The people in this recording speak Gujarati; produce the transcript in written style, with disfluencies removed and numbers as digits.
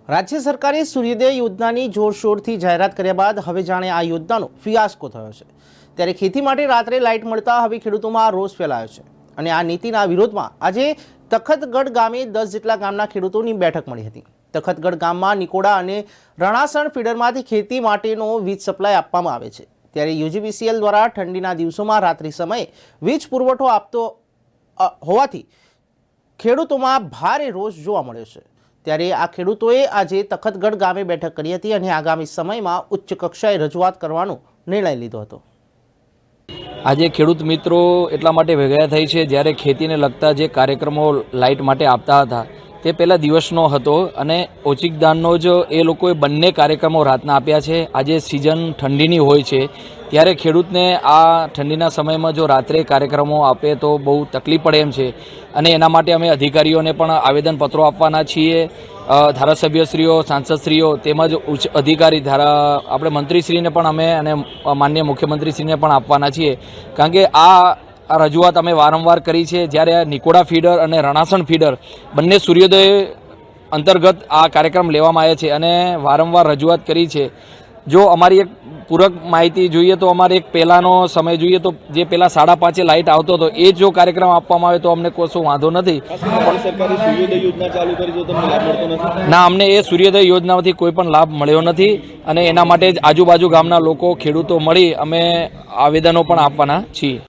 રાજ્ય સરકારે સૂર્યોદય યોજનાની જોરશોરથી જાહેરાત કર્યા બાદ હવે જાણે આ યોજનાનો ફિયાસ્કો થયો છે। ત્યારે ખેતી માટે રાત્રે લાઇટ મળતા હવે ખેડૂતોમાં રોષ ફેલાયો છે અને આ નીતિના વિરોધમાં આજે તખતગઢ ગામે 10 જેટલા ગામના ખેડૂતોની બેઠક મળી હતી। તખતગઢ ગામમાં નિકોડા અને રણાસણ ફીડરમાંથી ખેતી માટેનો વીજ સપ્લાય આપવામાં આવે છે। ત્યારે યુજીવીસીએલ દ્વારા ઠંડીના દિવસોમાં રાત્રિ સમયે વીજ પુરવઠો આપતો હોવાથી ખેડૂતોમાં ભારે રોષ જોવા મળ્યો છે। ત્યારે આ ખેડૂતોએ આજે તખતગઢ ગામે બેઠક કરી હતી અને આગામી સમયમાં ઉચ્ચ કક્ષાએ રજૂઆત કરવાનો નિર્ણય લીધો હતો। આજે ખેડૂત મિત્રો એટલા માટે ભેગા થઈ છે જ્યારે ખેતીને લગતા જે કાર્યક્રમો લાઇટ માટે આપતા હતા તે પહેલા દિવસનો હતો અને ઓચિકદાનનો જ એ લોકોએ બંને કાર્યક્રમો રાતના આપ્યા છે। આજે સિઝન ઠંડીની હોય છે ત્યારે ખેડૂતને આ ઠંડીના સમયમાં જો રાત્રે કાર્યક્રમો આપે તો બહુ તકલીફ પડે એમ છે અને એના માટે અમે અધિકારીઓને પણ આવેદનપત્રો આપવાના છીએ। ધારાસભ્યશ્રીઓ, સાંસદશ્રીઓ તેમજ ઉચ્ચ અધિકારી આપણે મંત્રીશ્રીને પણ અમે અને માનનીય મુખ્યમંત્રીશ્રીને પણ આપવાના છીએ, કારણ કે આ રજૂઆત અમે વારંવાર કરી છે। જ્યારે નિકોડા ફીડર અને રણાસણ ફીડર બંને સૂર્યોદય અંતર્ગત આ કાર્યક્રમ લેવામાં આવ્યા છે અને વારંવાર રજૂઆત કરી છે। જો અમારી એક પૂરક માહિતી જોઈએ તો અમારે એક પહેલાંનો સમય જોઈએ તો જે પહેલાં 5:30 લાઇટ આવતો હતો એ જો કાર્યક્રમ આપવામાં આવે તો અમને કશો વાંધો નથી। ના, અમને એ સૂર્યોદય યોજનામાંથી કોઈ પણ લાભ મળ્યો નથી અને એના માટે જ આજુબાજુ ગામના લોકો ખેડૂતો મળી અમે આવેદનો પણ આપવાના છીએ।